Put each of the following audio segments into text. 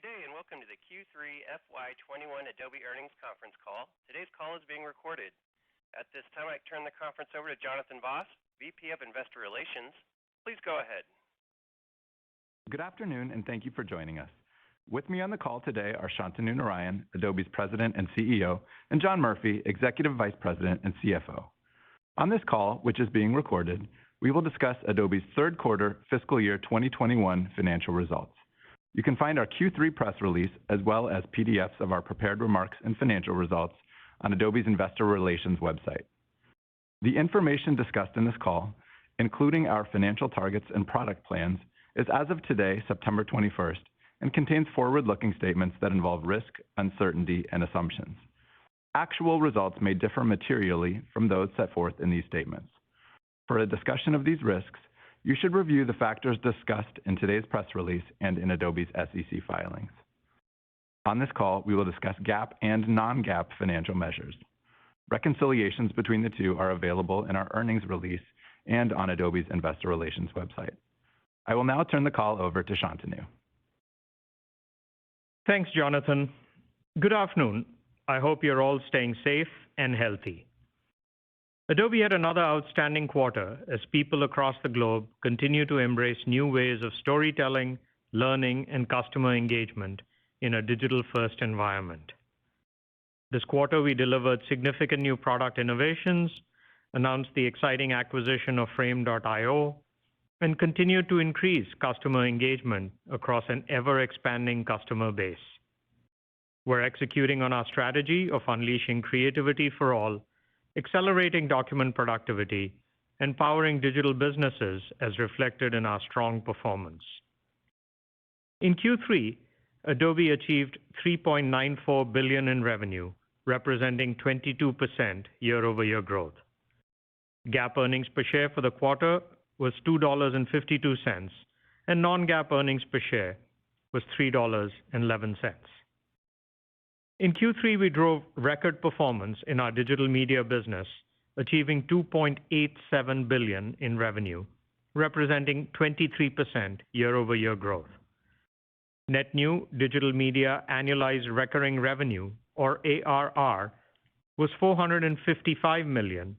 Good day and welcome to the Q3 FY21 Adobe Earnings Conference Call. Today's call is being recorded. At this time, I turn the conference over to Jonathan Voss, VP of Investor Relations. Please go ahead. Good afternoon and thank you for joining us. With me on the call today are Shantanu Narayen, Adobe's President and CEO, and John Murphy, Executive Vice President and CFO. On this call, which is being recorded, we will discuss Adobe's third quarter fiscal year 2021 financial results. You can find our Q3 press release as well as PDFs of our prepared remarks and financial results on Adobe's Investor Relations website. The information discussed in this call, including our financial targets and product plans, is as of today, September 21st, and contains forward-looking statements that involve risk, uncertainty, and assumptions. Actual results may differ materially from those set forth in these statements. For a discussion of these risks, you should review the factors discussed in today's press release and in Adobe's SEC filings. On this call, we will discuss GAAP and non-GAAP financial measures. Reconciliations between the two are available in our earnings release and on Adobe's Investor Relations website. I will now turn the call over to Shantanu. Thanks, Jonathan. Good afternoon. I hope you're all staying safe and healthy. Adobe had another outstanding quarter as people across the globe continue to embrace new ways of storytelling, learning, and customer engagement in a digital-first environment. This quarter, we delivered significant new product innovations, announced the exciting acquisition of Frame.io, and continued to increase customer engagement across an ever-expanding customer base. We're executing on our strategy of unleashing creativity for all, accelerating document productivity, and powering digital businesses as reflected in our strong performance. In Q3, Adobe achieved $3.94 billion in revenue, representing 22% year-over-year growth. GAAP earnings per share for the quarter was $2.52, and non-GAAP earnings per share was $3.11. In Q3, we drove record performance in our digital media business, achieving $2.87 billion in revenue, representing 23% year-over-year growth. Net new digital media annualized recurring revenue, or ARR, was $455 million,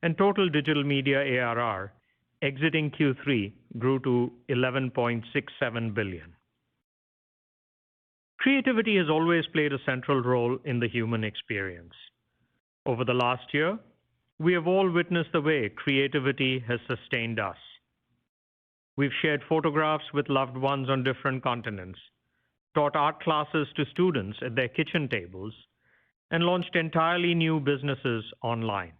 and total digital media ARR exiting Q3 grew to $11.67 billion. Creativity has always played a central role in the human experience. Over the last year, we have all witnessed the way creativity has sustained us. We've shared photographs with loved ones on different continents, taught art classes to students at their kitchen tables, and launched entirely new businesses online.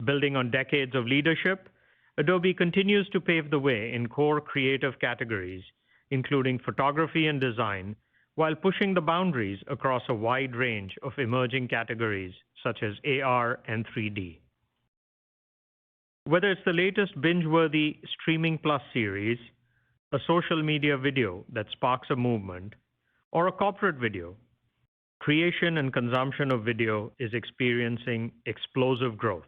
Building on decades of leadership, Adobe continues to pave the way in core creative categories, including photography and design, while pushing the boundaries across a wide range of emerging categories such as AR and 3D. Whether it's the latest binge-worthy Streaming Plus series, a social media video that sparks a movement, or a corporate video, creation and consumption of video is experiencing explosive growth.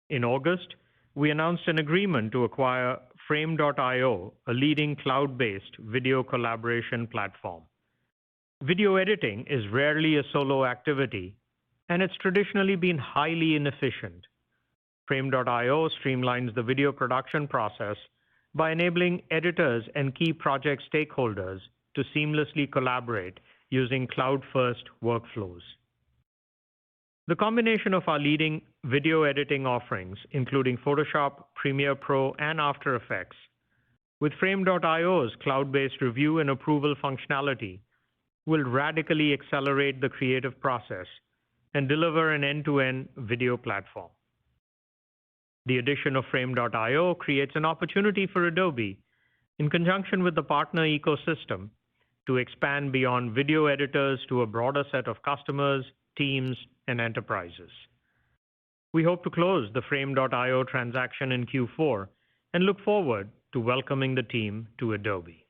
In August, we announced an agreement to acquire Frame.io, a leading cloud-based video collaboration platform. Video editing is rarely a solo activity, and it's traditionally been highly inefficient. Frame.io streamlines the video production process by enabling editors and key project stakeholders to seamlessly collaborate using cloud-first workflows. The combination of our leading video editing offerings, including Photoshop, Premiere Pro, and After Effects, with Frame.io's cloud-based review and approval functionality, will radically accelerate the creative process and deliver an end-to-end video platform. The addition of Frame.io creates an opportunity for Adobe, in conjunction with the partner ecosystem, to expand beyond video editors to a broader set of customers, teams, and enterprises. We hope to close the Frame.io transaction in Q4 and look forward to welcoming the team to Adobe.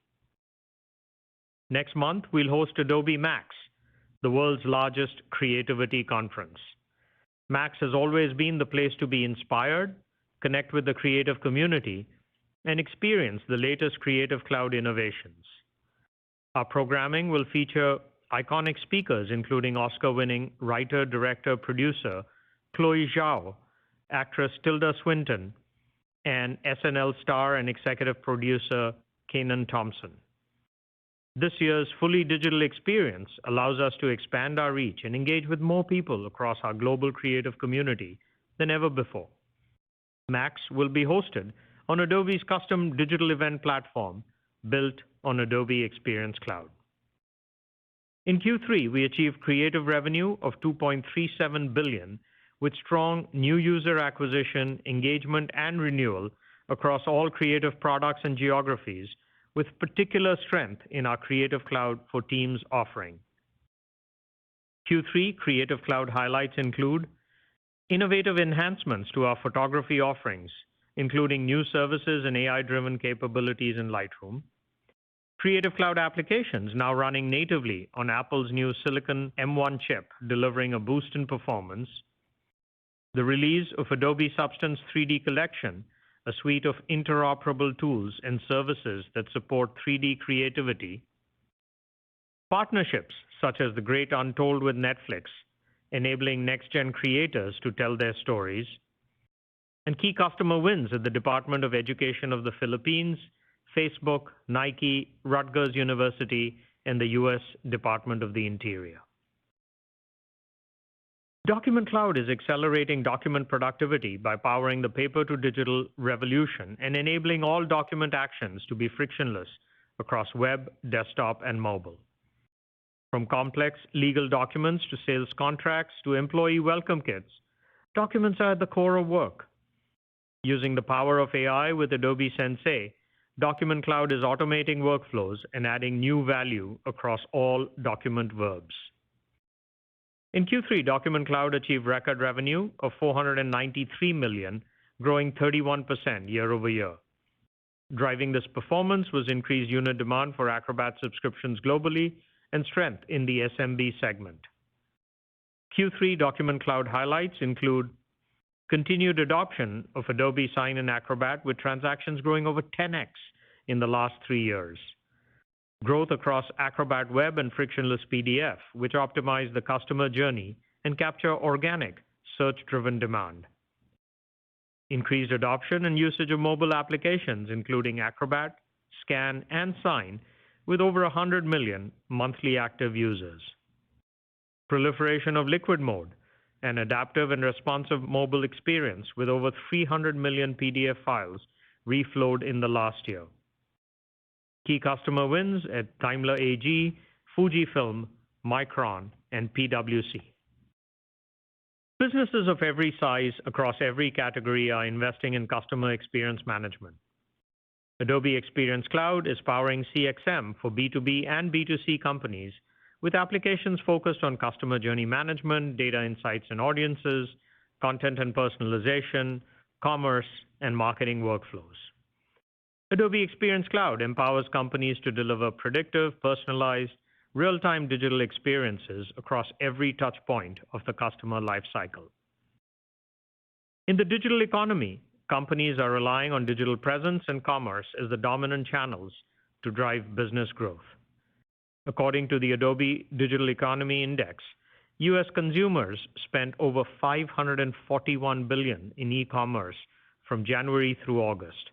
Next month, we'll host Adobe Max, the world's largest creativity conference. Max has always been the place to be inspired, connect with the creative community, and experience the latest Creative Cloud innovations. Our programming will feature iconic speakers, including Oscar-winning writer, director, producer Chloe Zhao, actress Tilda Swinton, and SNL star and executive producer Kenan Thompson. This year's fully digital experience allows us to expand our reach and engage with more people across our global creative community than ever before. Max will be hosted on Adobe's custom digital event platform built on Adobe Experience Cloud. In Q3, we achieved creative revenue of $2.37 billion with strong new user acquisition, engagement, and renewal across all creative products and geographies, with particular strength in our Creative Cloud for Teams offering. Q3 Creative Cloud highlights include innovative enhancements to our photography offerings, including new services and AI-driven capabilities in Lightroom, Creative Cloud applications now running natively on Apple's new Silicon M1 chip, delivering a boost in performance, the release of Adobe Substance 3D Collection, a suite of interoperable tools and services that support 3D creativity, partnerships such as The Great Untold with Netflix, enabling next-gen creators to tell their stories, and key customer wins at the Department of Education of the Philippines, Facebook, Nike, Rutgers University, and the U.S. Department of the Interior. Document Cloud is accelerating document productivity by powering the paper-to-digital revolution and enabling all document actions to be frictionless across web, desktop, and mobile. From complex legal documents to sales contracts to employee welcome kits, documents are at the core of work. Using the power of AI with Adobe Sensei, Document Cloud is automating workflows and adding new value across all document verbs. In Q3, Document Cloud achieved record revenue of $493 million, growing 31% year over year. Driving this performance was increased unit demand for Acrobat subscriptions globally and strength in the SMB segment. Q3 Document Cloud highlights include continued adoption of Adobe Sign in Acrobat, with transactions growing over 10x in the last 3 years. Growth across Acrobat Web and frictionless PDF, which optimize the customer journey and capture organic, search-driven demand. Increased adoption and usage of mobile applications, including Acrobat, Scan, and Sign, with over 100 million monthly active users. Proliferation of Liquid Mode, an adaptive and responsive mobile experience with over 300 million PDF files reflowed in the last year. Key customer wins at Daimler AG, Fujifilm, Micron, and PwC. Businesses of every size across every category are investing in customer experience management. Adobe Experience Cloud is powering CXM for B2b and B2C companies with applications focused on customer journey management, data insights and audiences, content and personalization, commerce, and marketing workflows. Adobe Experience Cloud empowers companies to deliver predictive, personalized, real-time digital experiences across every touch point of the customer lifecycle. In the digital economy, companies are relying on digital presence and commerce as the dominant channels to drive business growth. According to the Adobe Digital Economy Index, U.S. consumers spent over $541 billion in e-commerce from January through August,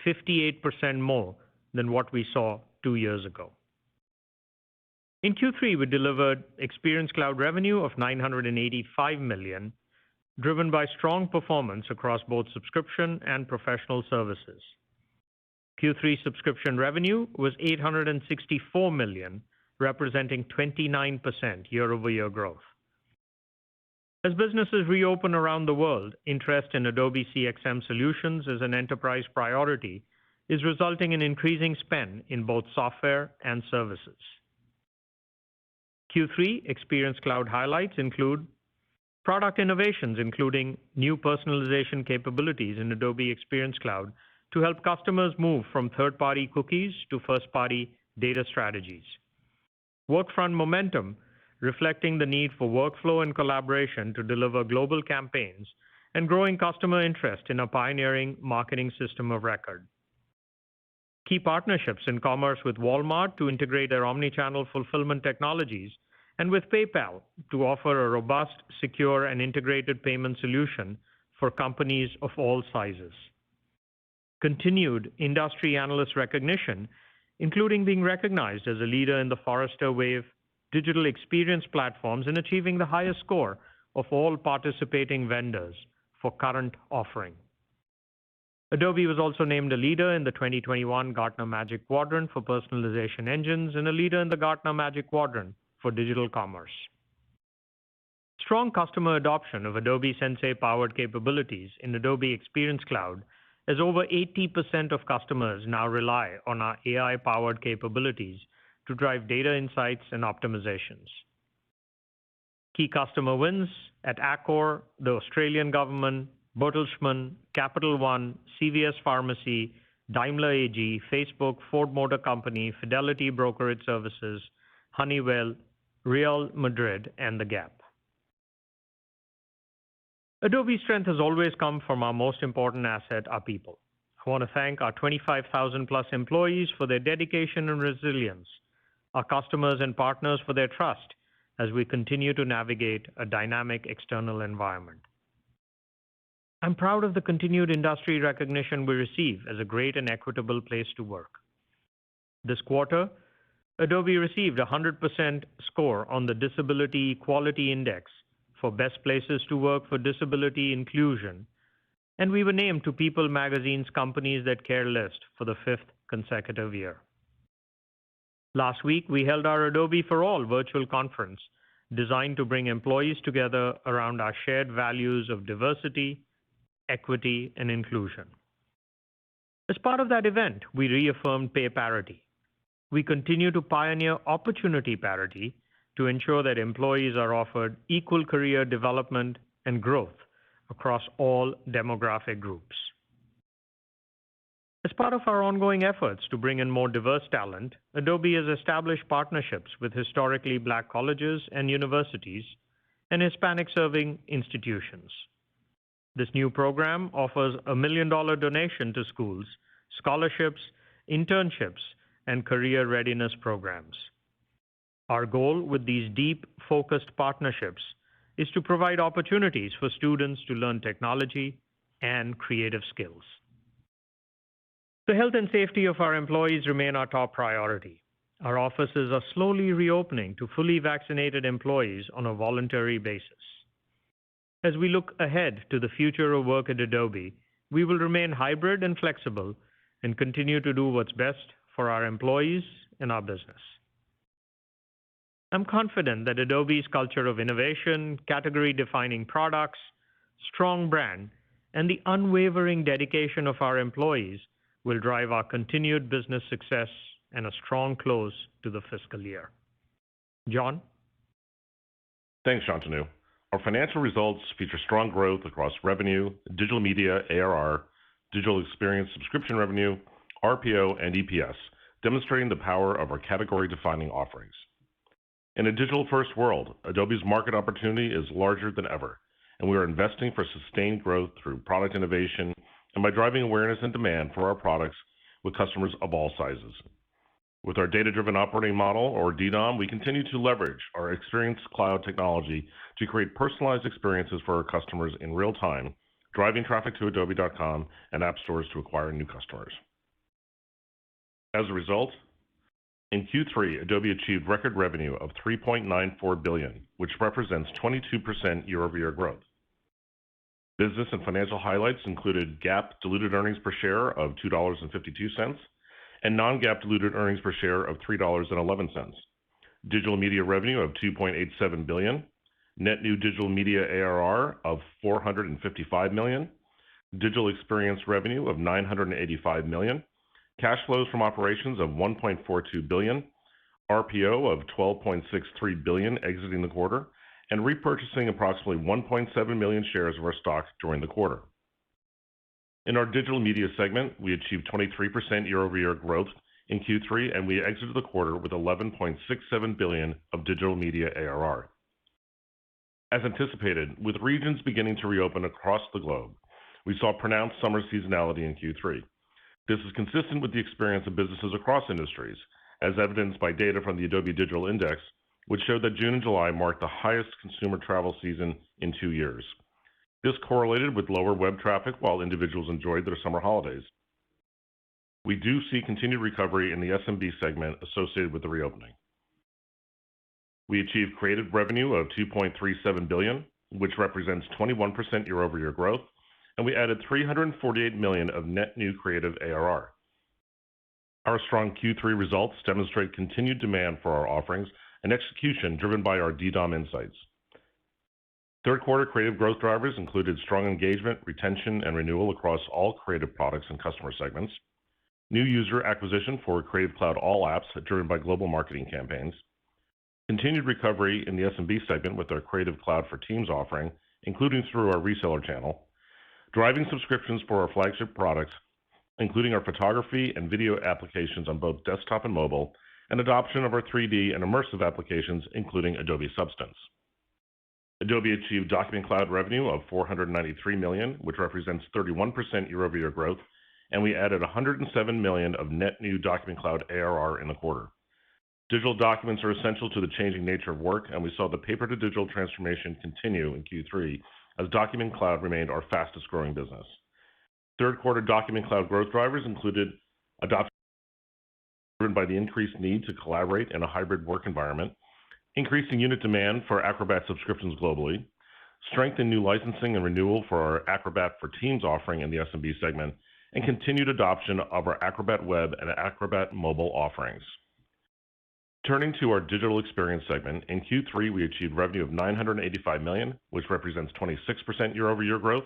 58% more than what we saw 2 years ago. In Q3, we delivered Experience Cloud revenue of $985 million, driven by strong performance across both subscription and professional services. Q3 subscription revenue was $864 million, representing 29% year-over-year growth. As businesses reopen around the world, interest in Adobe CXM solutions as an enterprise priority is resulting in increasing spend in both software and services. Q3 Experience Cloud highlights include product innovations, including new personalization capabilities in Adobe Experience Cloud to help customers move from third-party cookies to first-party data strategies. Workfront momentum, reflecting the need for workflow and collaboration to deliver global campaigns, and growing customer interest in a pioneering marketing system of record. Key partnerships in commerce with Walmart to integrate their omni-channel fulfillment technologies, and with PayPal to offer a robust, secure, and integrated payment solution for companies of all sizes. Continued industry analyst recognition, including being recognized as a leader in the Forrester Wave digital experience platforms and achieving the highest score of all participating vendors for current offering. Adobe was also named a leader in the 2021 Gartner Magic Quadrant for personalization engines and a leader in the Gartner Magic Quadrant for digital commerce. Strong customer adoption of Adobe Sensei-powered capabilities in Adobe Experience Cloud, as over 80% of customers now rely on our AI-powered capabilities to drive data insights and optimizations. Key customer wins at Accor, the Australian government, Bertelsmann, Capital One, CVS Pharmacy, Daimler AG, Facebook, Ford Motor Company, Fidelity Brokerage Services, Honeywell, Real Madrid, and The Gap. Adobe's strength has always come from our most important asset, our people. I want to thank our 25,000 plus employees for their dedication and resilience, our customers and partners for their trust as we continue to navigate a dynamic external environment. I'm proud of the continued industry recognition we receive as a great and equitable place to work. This quarter, Adobe received a 100% score on the Disability Equality Index for Best Places to Work for Disability Inclusion, and we were named to People magazine's Companies That Care list for the 5th consecutive year. Last week, we held our Adobe for All virtual conference designed to bring employees together around our shared values of diversity, equity, and inclusion. As part of that event, we reaffirmed pay parity. We continue to pioneer opportunity parity to ensure that employees are offered equal career development and growth across all demographic groups. As part of our ongoing efforts to bring in more diverse talent, Adobe has established partnerships with historically Black colleges and universities and Hispanic-serving institutions. This new program offers a $1 million donation to schools, scholarships, internships, and career readiness programs. Our goal with these deep, focused partnerships is to provide opportunities for students to learn technology and creative skills. The health and safety of our employees remain our top priority. Our offices are slowly reopening to fully vaccinated employees on a voluntary basis. As we look ahead to the future of work at Adobe, we will remain hybrid and flexible and continue to do what's best for our employees and our business. I'm confident that Adobe's culture of innovation, category-defining products, strong brand, and the unwavering dedication of our employees will drive our continued business success and a strong close to the fiscal year. John? Thanks, Shantanu. Our financial results feature strong growth across revenue, digital media, ARR, digital experience subscription revenue, RPO, and EPS, demonstrating the power of our category-defining offerings. In a digital-first world, Adobe's market opportunity is larger than ever, and we are investing for sustained growth through product innovation and by driving awareness and demand for our products with customers of all sizes. With our data-driven operating model, or DDOM, we continue to leverage our Experience Cloud technology to create personalized experiences for our customers in real time, driving traffic to adobe.com and app stores to acquire new customers. As a result, in Q3, Adobe achieved record revenue of $3.94 billion, which represents 22% year-over-year growth. Business and financial highlights included GAAP diluted earnings per share of $2.52 and non-GAAP diluted earnings per share of $3.11. Digital media revenue of $2.87 billion, net new digital media ARR of $455 million, digital experience revenue of $985 million, cash flows from operations of $1.42 billion, RPO of $12.63 billion exiting the quarter, and repurchasing approximately 1.7 million shares of our stock during the quarter. In our digital media segment, we achieved 23% year-over-year growth in Q3, and we exited the quarter with $11.67 billion of digital media ARR. As anticipated, with regions beginning to reopen across the globe, we saw pronounced summer seasonality in Q3. This is consistent with the experience of businesses across industries, as evidenced by data from the Adobe Digital Index, which showed that June and July marked the highest consumer travel season in 2 years. This correlated with lower web traffic while individuals enjoyed their summer holidays. We do see continued recovery in the SMB segment associated with the reopening. We achieved creative revenue of $2.37 billion, which represents 21% year-over-year growth, and we added $348 million of net new creative ARR. Our strong Q3 results demonstrate continued demand for our offerings and execution driven by our DDOM insights. Third quarter creative growth drivers included strong engagement, retention, and renewal across all creative products and customer segments, new user acquisition for Creative Cloud All Apps driven by global marketing campaigns, continued recovery in the SMB segment with our Creative Cloud for Teams offering, including through our reseller channel, driving subscriptions for our flagship products, including our photography and video applications on both desktop and mobile, and adoption of our 3D and immersive applications, including Adobe Substance. Adobe achieved Document Cloud revenue of $493 million, which represents 31% year-over-year growth, and we added $107 million of net new Document Cloud ARR in the quarter. Digital documents are essential to the changing nature of work, and we saw the paper-to-digital transformation continue in Q3 as Document Cloud remained our fastest-growing business. Third quarter Document Cloud growth drivers included adoption driven by the increased need to collaborate in a hybrid work environment, increasing unit demand for Acrobat subscriptions globally, strength in new licensing and renewal for our Acrobat for Teams offering in the SMB segment, and continued adoption of our Acrobat Web and Acrobat Mobile offerings. Turning to our digital experience segment, in Q3 we achieved revenue of $985 million, which represents 26% year-over-year growth.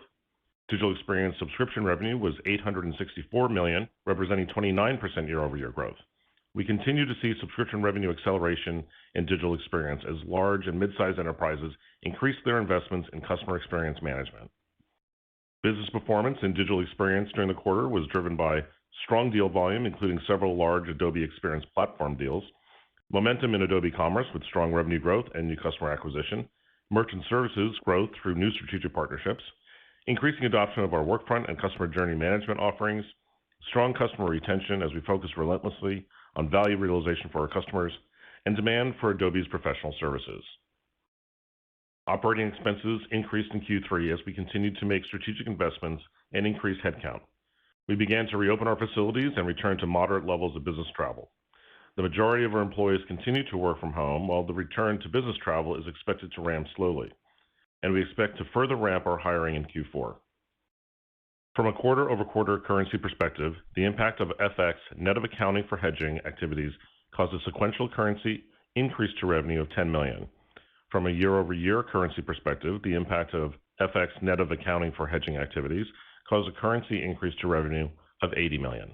Digital experience subscription revenue was $864 million, representing 29% year-over-year growth. We continue to see subscription revenue acceleration in digital experience as large and mid-sized enterprises increase their investments in customer experience management. Business performance in digital experience during the quarter was driven by strong deal volume, including several large Adobe Experience Platform deals, momentum in Adobe Commerce with strong revenue growth and new customer acquisition, merchant services growth through new strategic partnerships, increasing adoption of our Workfront and customer journey management offerings, strong customer retention as we focus relentlessly on value realization for our customers, and demand for Adobe's professional services. Operating expenses increased in Q3 as we continued to make strategic investments and increase headcount. We began to reopen our facilities and return to moderate levels of business travel. The majority of our employees continue to work from home, while the return to business travel is expected to ramp slowly, and we expect to further ramp our hiring in Q4. From a quarter-over-quarter currency perspective, the impact of FX net of accounting for hedging activities caused a sequential currency increase to revenue of $10 million. From a year-over-year currency perspective, the impact of FX net of accounting for hedging activities caused a currency increase to revenue of $80 million.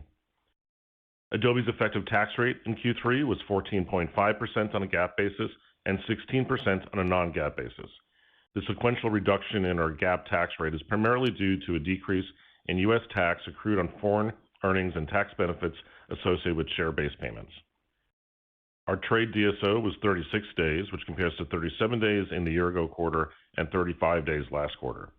Adobe's effective tax rate in Q3 was 14.5% on a GAAP basis and 16% on a non-GAAP basis. The sequential reduction in our GAAP tax rate is primarily due to a decrease in U.S. tax accrued on foreign earnings and tax benefits associated with share-based payments. Our trade DSO was 36 days, which compares to 37 days in the year-ago quarter and 35 days last quarter.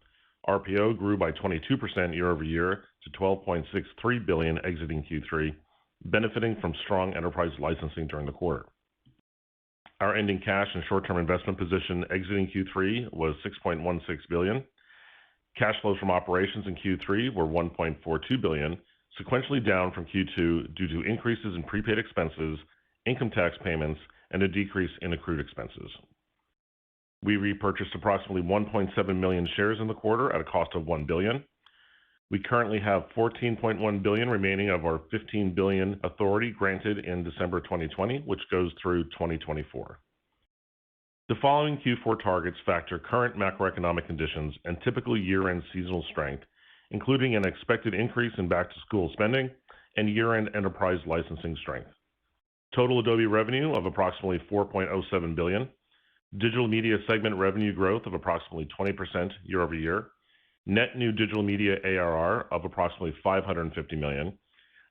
RPO grew by 22% year-over-year to $12.63 billion exiting Q3, benefiting from strong enterprise licensing during the quarter. Our ending cash and short-term investment position exiting Q3 was $6.16 billion. Cash flows from operations in Q3 were $1.42 billion, sequentially down from Q2 due to increases in prepaid expenses, income tax payments, and a decrease in accrued expenses. We repurchased approximately 1.7 million shares in the quarter at a cost of $1 billion. We currently have $14.1 billion remaining of our $15 billion authority granted in December 2020, which goes through 2024. The following Q4 targets factor current macroeconomic conditions and typical year-end seasonal strength, including an expected increase in back-to-school spending and year-end enterprise licensing strength. Total Adobe revenue of approximately $4.07 billion, digital media segment revenue growth of approximately 20% year-over-year, net new digital media ARR of approximately $550 million,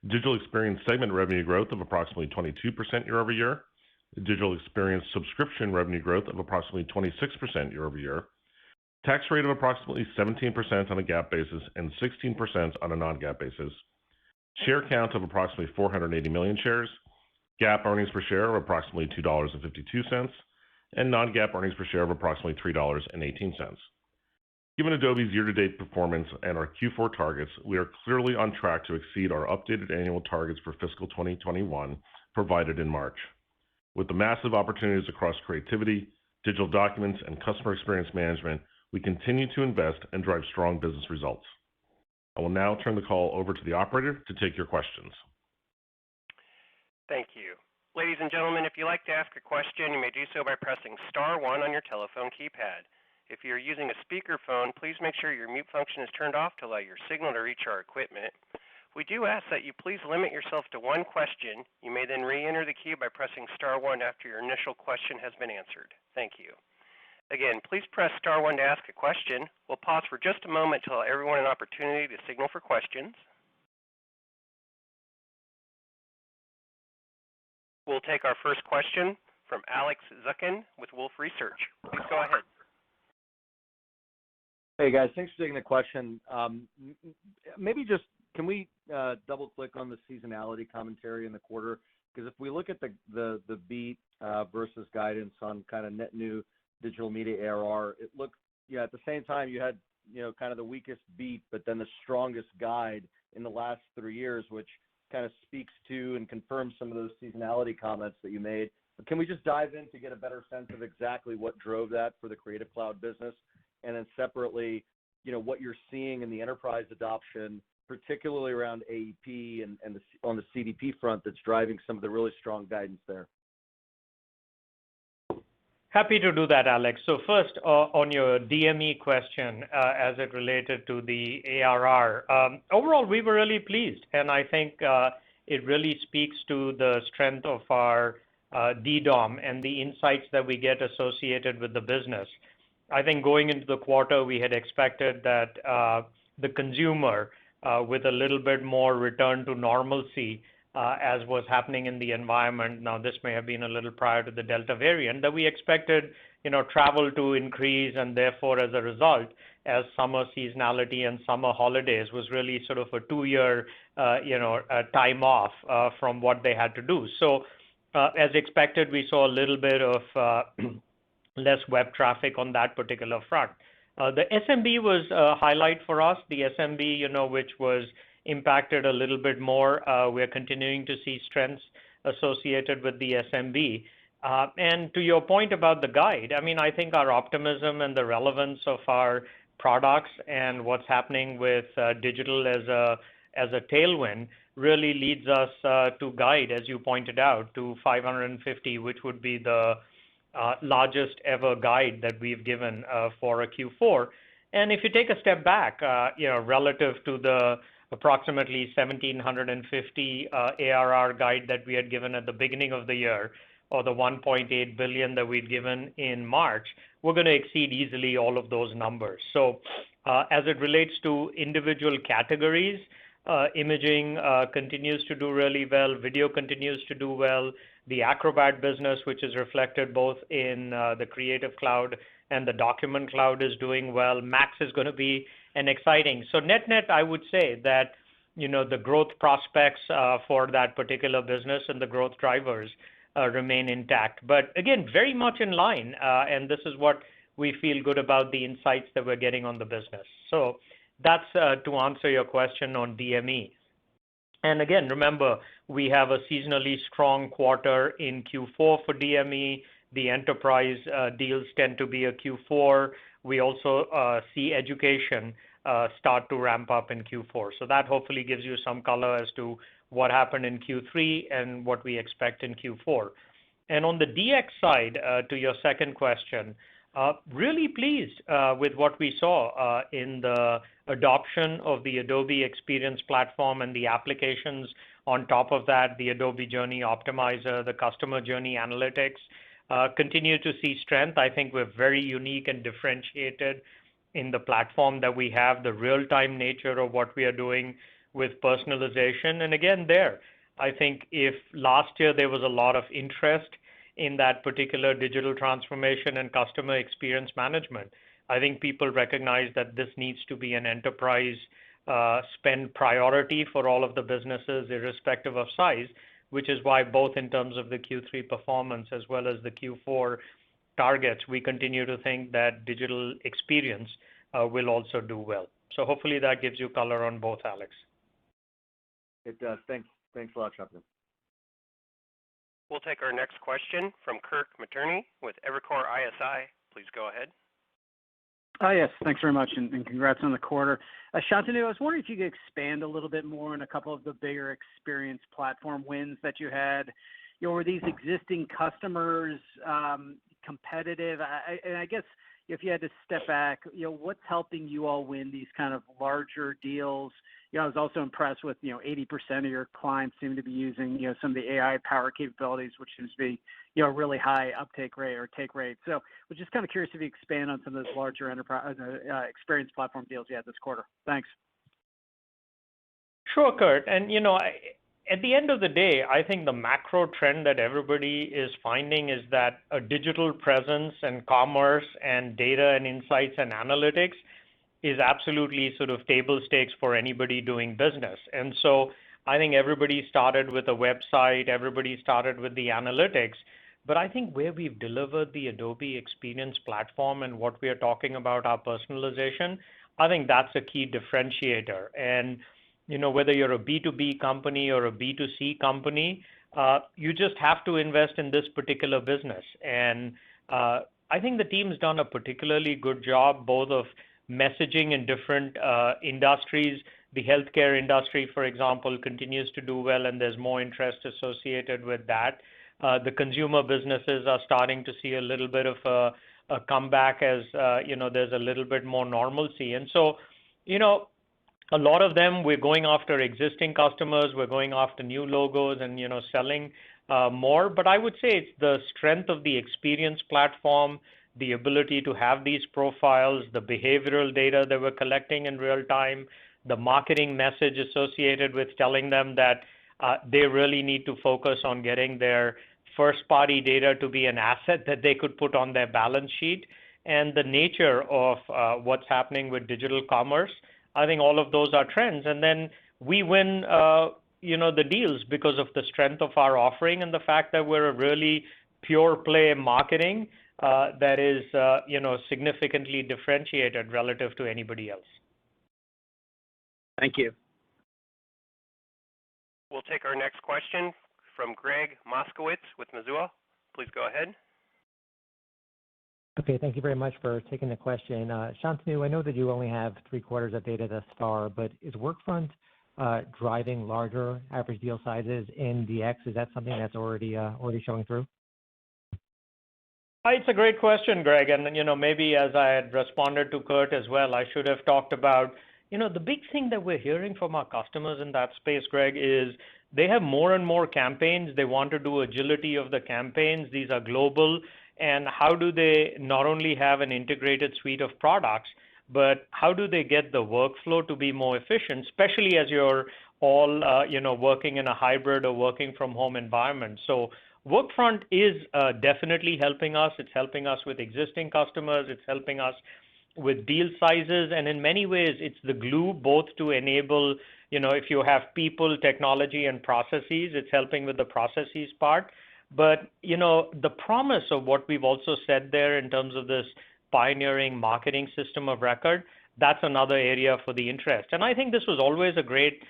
digital experience segment revenue growth of approximately 22% year-over-year, digital experience subscription revenue growth of approximately 26% year-over-year, tax rate of approximately 17% on a GAAP basis and 16% on a non-GAAP basis, share count of approximately 480 million shares, GAAP earnings per share of approximately $2.52, and non-GAAP earnings per share of approximately $3.18. Given Adobe's year-to-date performance and our Q4 targets, we are clearly on track to exceed our updated annual targets for fiscal 2021 provided in March. With the massive opportunities across creativity, digital documents, and customer experience management, we continue to invest and drive strong business results. I will now turn the call over to the operator to take your questions. Thank you. Ladies and gentlemen, if you'd like to ask a question, you may do so by pressing *1 on your telephone keypad. If you're using a speakerphone, please make sure your mute function is turned off to allow your signal to reach our equipment. We do ask that you please limit yourself to one question. You may then re-enter the queue by pressing *1 after your initial question has been answered. Thank you. Again, please press *1 to ask a question. We'll pause for just a moment to allow everyone an opportunity to signal for questions. We'll take our first question from Alex Zukin with Wolfe Research. Please go ahead. Hey guys, thanks for taking the question. Maybe just can we double click on the seasonality commentary in the quarter? Because if we look at the beat versus guidance on kind of net new digital media ARR, it looks at the same time you had kind of the weakest beat, but then the strongest guide in the last 3 years, which kind of speaks to and confirms some of those seasonality comments that you made. But can we just dive in to get a better sense of exactly what drove that for the Creative Cloud business? And then separately, what you're seeing in the enterprise adoption, particularly around AEP and on the CDP front that's driving some of the really strong guidance there. Happy to do that, Alex. So first, on your DME question, as it related to the ARR, overall we were really pleased, and I think it really speaks to the strength of our DDOM and the insights that we get associated with the business. I think going into the quarter, we had expected that the consumer, with a little bit more return to normalcy, as was happening in the environment. Now, this may have been a little prior to the Delta variant, that we expected, travel to increase, and therefore, as a result, as summer seasonality and summer holidays was really sort of a 2-year, time off from what they had to do. So, as expected, we saw a little bit of less web traffic on that particular front. The SMB was a highlight for us. The SMB, which was impacted a little bit more. We're continuing to see strengths associated with the SMB. And to your point about the guide, I think our optimism and the relevance of our products and what's happening with digital as a tailwind really leads us to guide, as you pointed out, to 550, which would be the largest ever guide that we've given for a Q4. And if you take a step back, relative to the approximately 1,750 ARR guide that we had given at the beginning of the year, or the 1.8 billion that we'd given in March, we're going to exceed easily all of those numbers. So as it relates to individual categories, imaging continues to do really well, video continues to do well, the Acrobat business, which is reflected both in the Creative Cloud and the Document Cloud, is doing well. Max is going to be an exciting. So net, I would say that the growth prospects for that particular business and the growth drivers remain intact. But again, very much in line, and this is what we feel good about the insights that we're getting on the business. So that's to answer your question on DME. And again, remember, we have a seasonally strong quarter in Q4 for DME. The enterprise deals tend to be a Q4. We also see education start to ramp up in Q4. So that hopefully gives you some color as to what happened in Q3 and what we expect in Q4. And on the DX side, to your second question, really pleased with what we saw in the adoption of the Adobe Experience Platform and the applications on top of that, the Adobe Journey Optimizer, the Customer Journey Analytics, continue to see strength. I think we're very unique and differentiated in the platform that we have, the real-time nature of what we are doing with personalization. And again, I think if last year there was a lot of interest in that particular digital transformation and customer experience management, I think people recognize that this needs to be an enterprise spend priority for all of the businesses irrespective of size, which is why both in terms of the Q3 performance as well as the Q4 targets, we continue to think that digital experience will also do well. So hopefully that gives you color on both, Alex. It does. Thanks a lot, Shantanu. We'll take our next question from Kirk Materne with Evercore ISI. Please go ahead. Yes, thanks very much, and congrats on the quarter. Shantanu, I was wondering if you could expand a little bit more on a couple of the bigger experience platform wins that you had. Were these existing customers competitive? And I guess if you had to step back, what's helping you all win these kind of larger deals? I was also impressed with 80% of your clients seem to be using some of the AI power capabilities, which seems to be a really high uptake rate or take rate. So we're just kind of curious if you expand on some of those larger enterprise experience platform deals you had this quarter. Thanks. Sure, Kurt. And at the end of the day, I think the macro trend that everybody is finding is that a digital presence and commerce and data and insights and analytics is absolutely sort of table stakes for anybody doing business. And so I think everybody started with a website, everybody started with the analytics, but I think where we've delivered the Adobe Experience Platform and what we are talking about, our personalization, I think that's a key differentiator. And whether you're a B2B company or a B2C company, you just have to invest in this particular business. And I think the team's done a particularly good job both of messaging in different industries. The healthcare industry, for example, continues to do well, and there's more interest associated with that. The consumer businesses are starting to see a little bit of a comeback as there's a little bit more normalcy. And so, a lot of them, we're going after existing customers, we're going after new logos and, selling more. But I would say it's the strength of the experience platform, the ability to have these profiles, the behavioral data that we're collecting in real time, the marketing message associated with telling them that they really need to focus on getting their first-party data to be an asset that they could put on their balance sheet, and the nature of what's happening with digital commerce. I think all of those are trends. And then we win, the deals because of the strength of our offering and the fact that we're a really pure play marketing that is, significantly differentiated relative to anybody else. Thank you. We'll take our next question from Greg Moskowitz with Mizuho. Please go ahead. Okay, thank you very much for taking the question. Shantanu, I know that you only have 3 quarters of data thus far, but is Workfront driving larger average deal sizes in DX? Is that something that's already showing through? It's a great question, Greg. And, maybe as I had responded to Kurt as well, I should have talked about, the big thing that we're hearing from our customers in that space, Greg, is they have more and more campaigns. They want to do agility of the campaigns. These are global. And how do they not only have an integrated suite of products, but how do they get the workflow to be more efficient, especially as you're all, working in a hybrid or working from home environment. So Workfront is definitely helping us. It's helping us with existing customers. It's helping us with deal sizes. And in many ways, it's the glue both to enable, if you have people, technology, and processes, it's helping with the processes part. But, the promise of what we've also said there in terms of this pioneering marketing system of record, that's another area for the interest. And I think this was always a great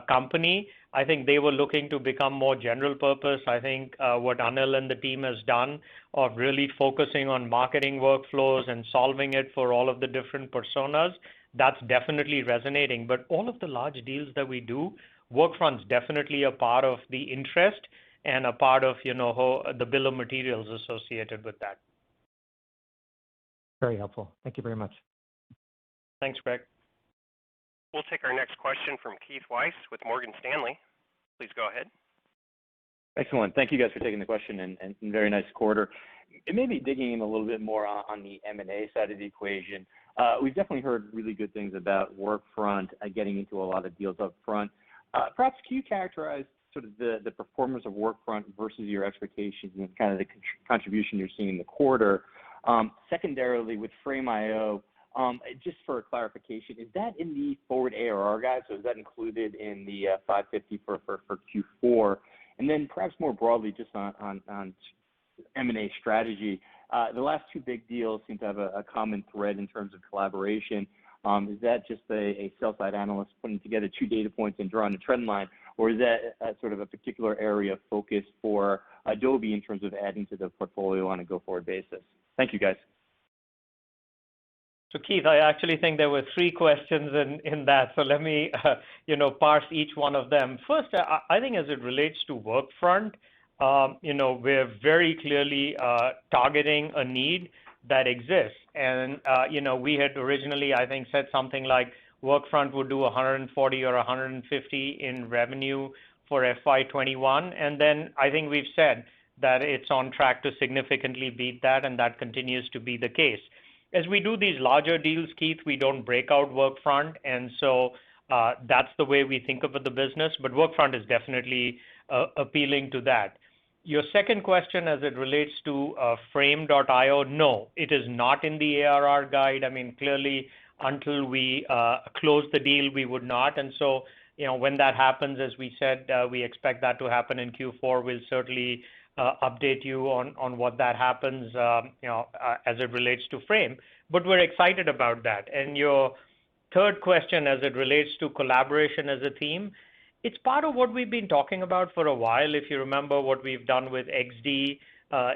company. I think they were looking to become more general purpose. I think what Anil and the team has done of really focusing on marketing workflows and solving it for all of the different personas, that's definitely resonating. But all of the large deals that we do, Workfront's definitely a part of the interest and a part of, the bill of materials associated with that. Very helpful. Thank you very much. Thanks, Greg. We'll take our next question from Keith Weiss with Morgan Stanley. Please go ahead. Excellent. Thank you guys for taking the question and very nice quarter. It may be digging in a little bit more on the M&A side of the equation. We've definitely heard really good things about Workfront getting into a lot of deals up front. Perhaps can you characterize sort of the performance of Workfront versus your expectations and kind of the contribution you're seeing in the quarter? Secondarily, with Frame.io, Just for clarification, is that in the forward ARR guide? So is that included in the 550 for Q4? And then perhaps more broadly, just on M&A strategy, the last two big deals seem to have a common thread in terms of collaboration. Is that just a sell-side analyst putting together two data points and drawing a trend line, or is that sort of a particular area of focus for Adobe in terms of adding to the portfolio on a go-forward basis? Thank you, guys. So Keith, I actually think there were three questions in that. So let me, parse each one of them. First, I think as it relates to Workfront, we're very clearly targeting a need that exists. And, we had originally, I think, said something like Workfront would do 140 or 150 in revenue for FY21. And then I think we've said that it's on track to significantly beat that, and that continues to be the case. As we do these larger deals, Keith, we don't break out Workfront, and so that's the way we think of the business, but Workfront is definitely appealing to that. Your second question as it relates to Frame.io, no, it is not in the ARR guide. I mean, clearly, until we close the deal, we would not, and so when that happens, as we said, we expect that to happen in Q4. We'll certainly update you on what that happens, as it relates to Frame. But we're excited about that. And your third question, as it relates to collaboration as a theme, it's part of what we've been talking about for a while. If you remember what we've done with XD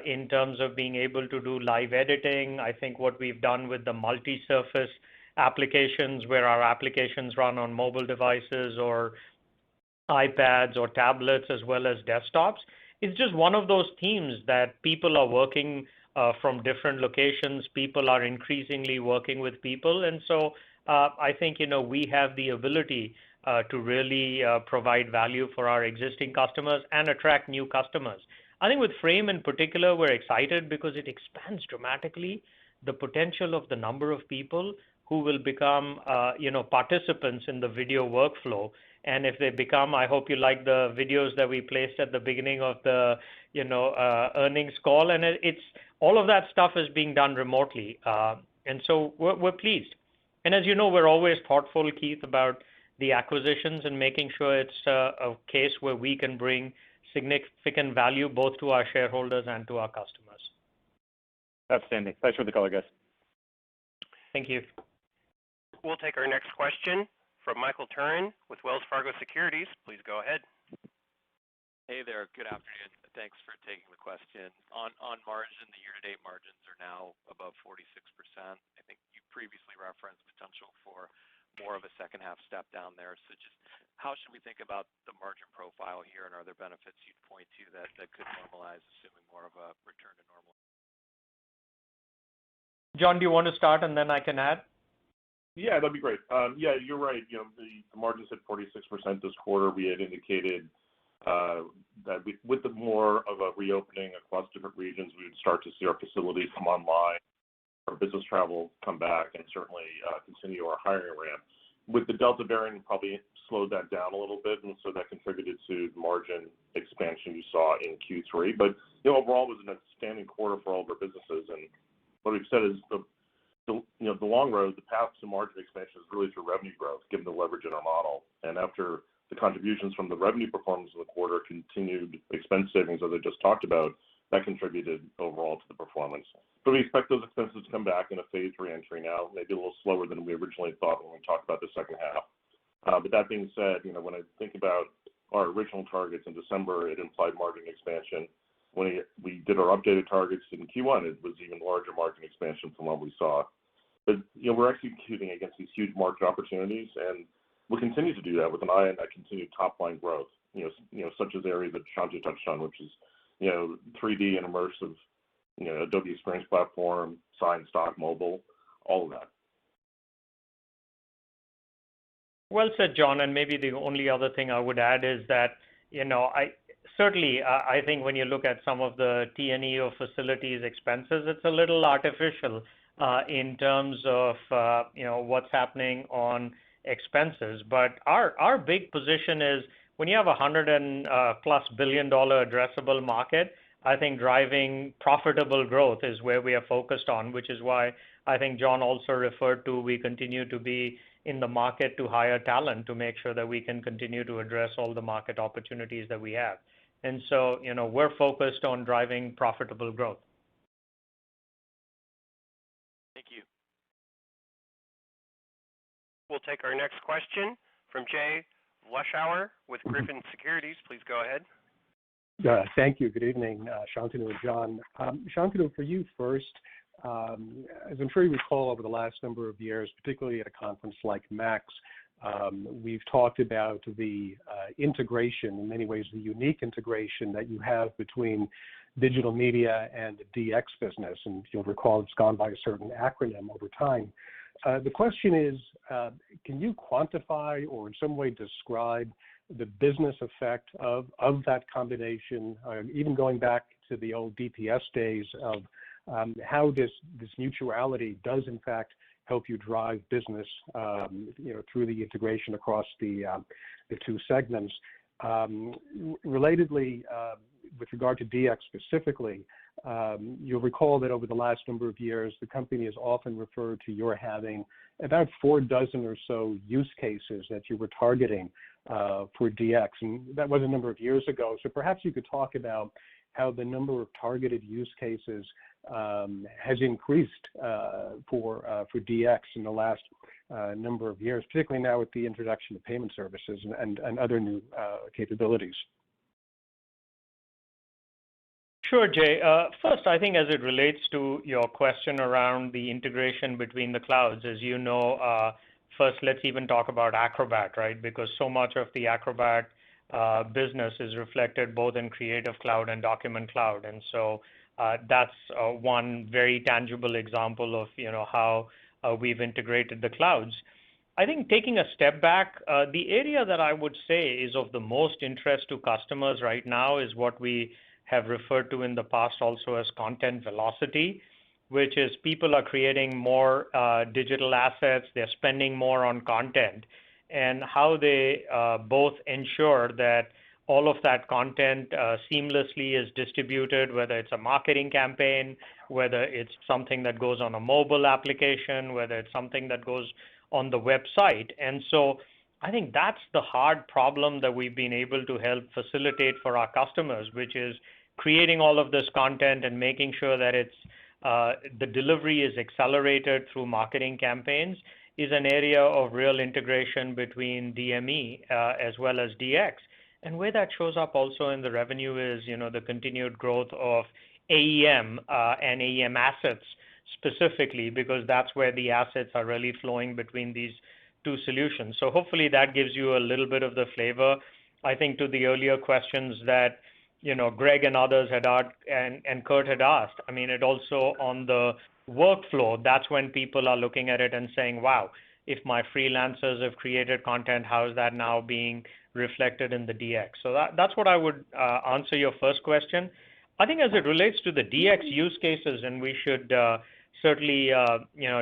in terms of being able to do live editing, I think what we've done with the multi-surface applications where our applications run on mobile devices or iPads or tablets as well as desktops. It's just one of those themes that people are working from different locations. People are increasingly working with people. And so I think, we have the ability to really provide value for our existing customers and attract new customers. I think with Frame in particular, we're excited because it expands dramatically the potential of the number of people who will become, participants in the video workflow. And if they become, I hope you like the videos that we placed at the beginning of the, earnings call. And it's all of that stuff is being done remotely. And so we're pleased. And as you know, we're always thoughtful, Keith, about the acquisitions and making sure it's a case where we can bring significant value both to our shareholders and to our customers. Outstanding. Thanks for the color, guys. Thank you. We'll take our next question from Michael Turrin with Wells Fargo Securities. Please go ahead. Hey there. Good afternoon. Thanks for taking the question. On margin, the year-to-date margins are now above 46%. I think you previously referenced potential for more of a second half step down there. So just how should we think about the margin profile here, and are there benefits you'd point to that could normalize, assuming more of a return to normal? John, do you want to start and then I can add? Yeah, that'd be great. Yeah, you're right. The margins at 46% this quarter. We had indicated that with the more of a reopening across different regions, we would start to see our facilities come online, our business travel come back, and certainly continue our hiring ramp. With the Delta variant, probably slowed that down a little bit, and so that contributed to the margin expansion you saw in Q3. But overall, it was an outstanding quarter for all of our businesses. And what we've said is the long road, the path to margin expansion is really through revenue growth, given the leverage in our model. And after the contributions from the revenue performance in the quarter, continued expense savings, as I just talked about, that contributed overall to the performance. But we expect those expenses to come back in a phased re-entry now, maybe a little slower than we originally thought when we talked about the second half. But that being said, when I think about our original targets in December, it implied margin expansion. When we did our updated targets in Q1, it was even larger margin expansion from what we saw. But we're executing against these huge market opportunities, and we'll continue to do that with an eye on that continued top line growth. Such as areas that Shantanu touched on, which is 3D and immersive, Adobe Experience Platform, Sign, Stock, Mobile, all of that. Well said, John. And maybe the only other thing I would add is that I think when you look at some of the T&E or facilities expenses, it's a little artificial in terms of what's happening on expenses. But our big position is when you have $100+ billion addressable market, I think driving profitable growth is where we are focused on, which is why I think John also referred to we continue to be in the market to hire talent to make sure that we can continue to address all the market opportunities that we have. And so, we're focused on driving profitable growth. Thank you. We'll take our next question from Jay Vleeschhouwer with Griffin Securities. Please go ahead. Thank you. Good evening, Shantanu and John. Shantanu, for you first, as I'm sure you recall over the last number of years, particularly at a conference like Max, we've talked about the integration, in many ways the unique integration that you have between digital media and the DX business. And you'll recall it's gone by a certain acronym over time. The question is, can you quantify or in some way describe the business effect of that combination, even going back to the old DPS days of how this mutuality does in fact help you drive business, through the integration across the two segments. Relatedly, with regard to DX specifically, you'll recall that over the last number of years, the company has often referred to your having about 4 dozen or so use cases that you were targeting for DX, and that was a number of years ago. So perhaps you could talk about how the number of targeted use cases has increased for DX in the last number of years, particularly now with the introduction of payment services and other new capabilities. Sure, Jay. First, I think as it relates to your question around the integration between the clouds, as you know, first let's even talk about Acrobat, right? Because so much of the Acrobat business is reflected both in Creative Cloud and Document Cloud. And so that's one very tangible example of how we've integrated the clouds. I think taking a step back, the area that I would say is of the most interest to customers right now is what we have referred to in the past also as content velocity, which is people are creating more digital assets, they're spending more on content, and how they both ensure that all of that content seamlessly is distributed, whether it's a marketing campaign, whether it's something that goes on a mobile application, whether it's something that goes on the website. And so I think that's the hard problem that we've been able to help facilitate for our customers, which is creating all of this content and making sure that it's the delivery is accelerated through marketing campaigns is an area of real integration between DME as well as DX. And where that shows up also in the revenue is, the continued growth of AEM and AEM assets specifically, because that's where the assets are really flowing between these two solutions. So hopefully that gives you a little bit of the flavor. I think to the earlier questions that Greg and others had asked and Kurt had asked, I mean, it also on the workflow, that's when people are looking at it and saying, wow, if my freelancers have created content, how is that now being reflected in the DX? So that's what I would answer your first question. I think as it relates to the DX use cases, and we should certainly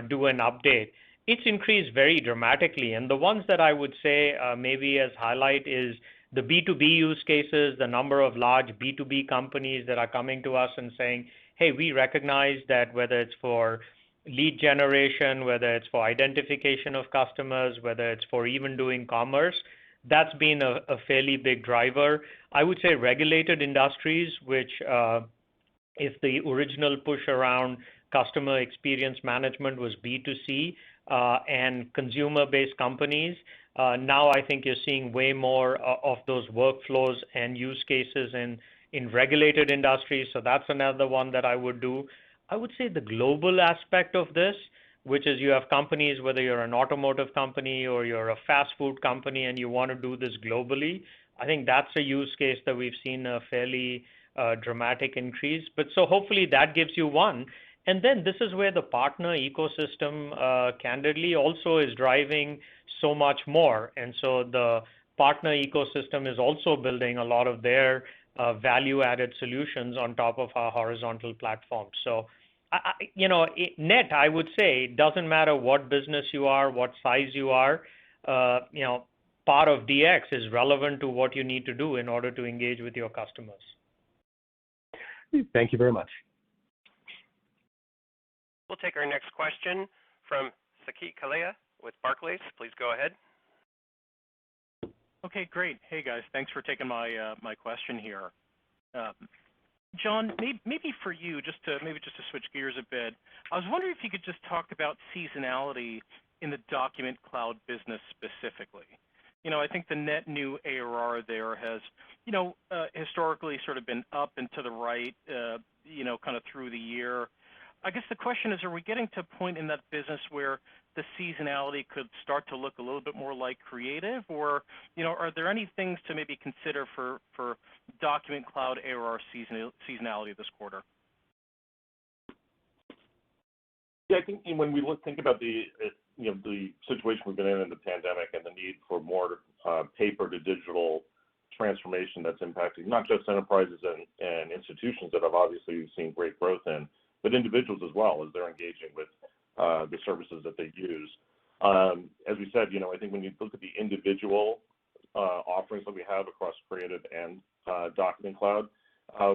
do an update, it's increased very dramatically. And the ones that I would say maybe as highlight is the B2b use cases, the number of large B2b companies that are coming to us and saying, hey, we recognize that whether it's for lead generation, whether it's for identification of customers, whether it's for even doing commerce, that's been a fairly big driver. I would say regulated industries, which if the original push around customer experience management was B2C and consumer-based companies, now I think you're seeing way more of those workflows and use cases in regulated industries. So that's another one that I would do. I would say the global aspect of this, which is you have companies, whether you're an automotive company or you're a fast food company and you want to do this globally, I think that's a use case that we've seen a fairly dramatic increase. But so hopefully that gives you one. And then this is where the partner ecosystem candidly also is driving so much more. And so the partner ecosystem is also building a lot of their value-added solutions on top of our horizontal platform. So, net, I would say, it doesn't matter what business you are, what size you are, part of DX is relevant to what you need to do in order to engage with your customers. Thank you very much. We'll take our next question from Saket Kalia with Barclays. Please go ahead. Okay, great. Hey guys, thanks for taking my question here. John, maybe for you, just to switch gears a bit, I was wondering if you could just talk about seasonality in the Document Cloud business specifically. I think the net new ARR there has, historically sort of been up and to the right, kind of through the year. I guess the question is, are we getting to a point in that business where the seasonality could start to look a little bit more like Creative, or are there any things to maybe consider for Document Cloud ARR seasonality this quarter? Yeah, I think when we think about the situation we've been in the pandemic and the need for more paper to digital transformation that's impacting not just enterprises and institutions that have obviously seen great growth in, but individuals as well as they're engaging with the services that they use. As we said, I think when you look at the individual offerings that we have across Creative and Document Cloud,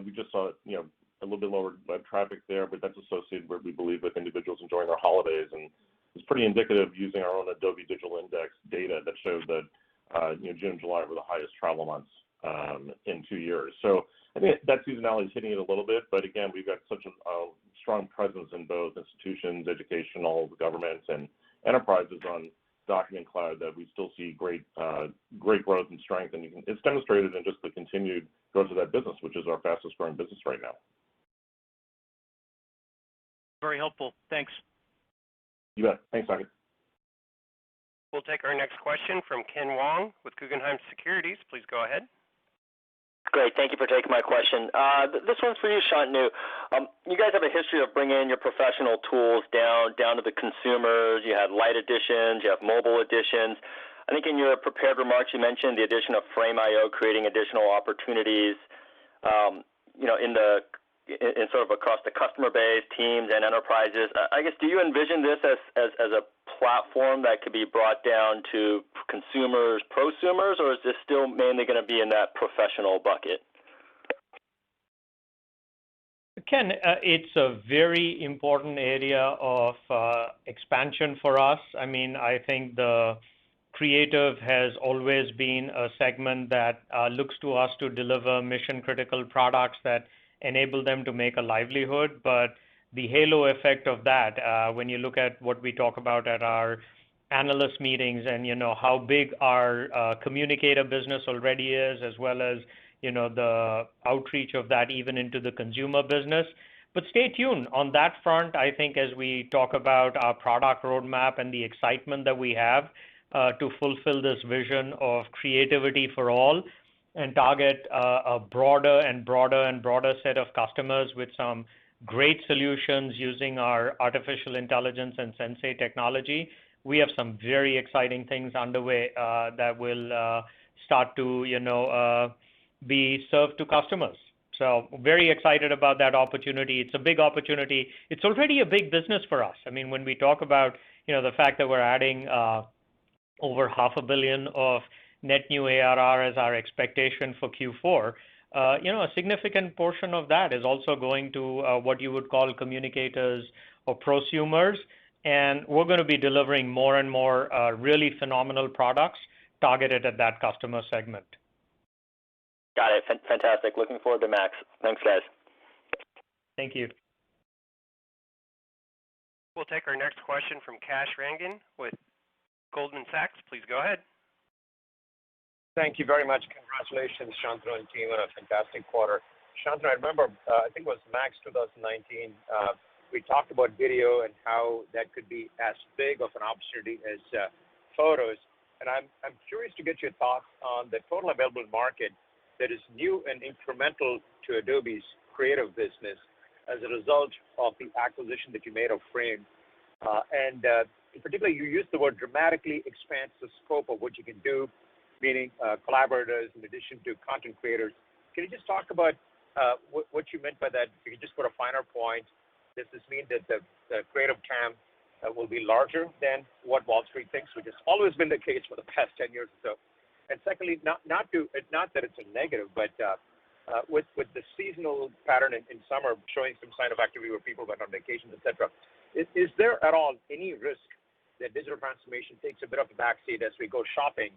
we just saw a little bit lower web traffic there, but that's associated with, we believe, with individuals enjoying their holidays, and it's pretty indicative using our own Adobe Digital Index data that showed that June and July were the highest travel months in 2 years. So I think that seasonality is hitting it a little bit, but again, we've got such a strong presence in both institutions, educational, governments, and enterprises on Document Cloud that we still see great growth and strength, and it's demonstrated in just the continued growth of that business, which is our fastest growing business right now. Very helpful. Thanks. You bet. Thanks, Saket. We'll take our next question from Ken Wong with Guggenheim Securities. Please go ahead. Great. Thank you for taking my question. This one's for you, Shantanu. You guys have a history of bringing your professional tools down to the consumers. You had light editions, you have mobile editions. I think in your prepared remarks, you mentioned the addition of Frame.io creating additional opportunities, in sort of across the customer base, teams, and enterprises. I guess, do you envision this as a platform that could be brought down to consumers, prosumers, or is this still mainly going to be in that professional bucket? Ken, it's a very important area of expansion for us. I mean, I think the Creative has always been a segment that looks to us to deliver mission-critical products that enable them to make a livelihood, but the halo effect of that, when you look at what we talk about at our analyst meetings and how big our communicator business already is, as well as the outreach of that even into the consumer business. But stay tuned on that front. I think as we talk about our product roadmap and the excitement that we have to fulfill this vision of creativity for all and target a broader and broader set of customers with some great solutions using our artificial intelligence and Sensei technology. We have some very exciting things underway that will start to be served to customers. So very excited about that opportunity. It's a big opportunity. It's already a big business for us. I mean, when we talk about the fact that we're adding over $500 million of net new ARR as our expectation for Q4, a significant portion of that is also going to what you would call communicators or prosumers, and we're going to be delivering more and more really phenomenal products targeted at that customer segment. Got it. Fantastic. Looking forward to Max. Thanks, guys. Thank you. We'll take our next question from Kash Rangan with Goldman Sachs. Please go ahead. Thank you very much. Congratulations, Shantanu and team, on a fantastic quarter. Shantanu, I remember, I think it was Max 2019, we talked about video and how that could be as big of an opportunity as photos. And I'm curious to get your thoughts on the total available market that is new and incremental to Adobe's creative business as a result of the acquisition that you made of Frame. And in particular, you used the word dramatically expands the scope of what you can do, meaning collaborators in addition to content creators. Can you just talk about what you meant by that? If you could just put a finer point, does this mean that the creative TAM will be larger than what Wall Street thinks, which has always been the case for the past 10 years or so? And secondly, not that it's a negative, but with the seasonal pattern in summer showing some sign of activity where people went on vacations, etc., is there at all any risk that digital transformation takes a bit of a backseat as we go shopping,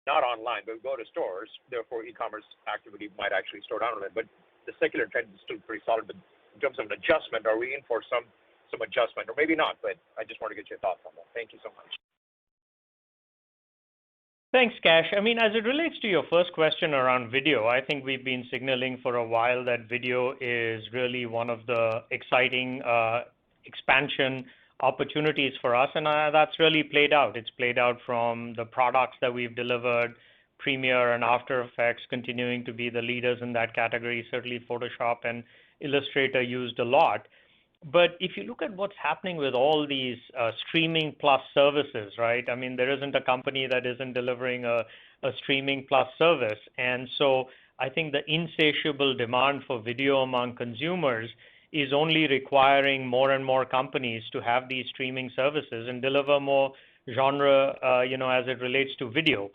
not online, but we go to stores, therefore e-commerce activity might actually slow down a little bit, but the secular trend is still pretty solid. But in terms of an adjustment, are we in for some adjustment, or maybe not, but I just want to get your thoughts on that. Thank you so much. Thanks, Kash. I mean, as it relates to your first question around video, I think we've been signaling for a while that video is really one of the exciting expansion opportunities for us, and that's really played out. It's played out from the products that we've delivered, Premiere and After Effects continuing to be the leaders in that category. Certainly Photoshop and Illustrator used a lot. But if you look at what's happening with all these streaming plus services, right? I mean, there isn't a company that isn't delivering a streaming plus service. And so I think the insatiable demand for video among consumers is only requiring more and more companies to have these streaming services and deliver more genre, as it relates to video.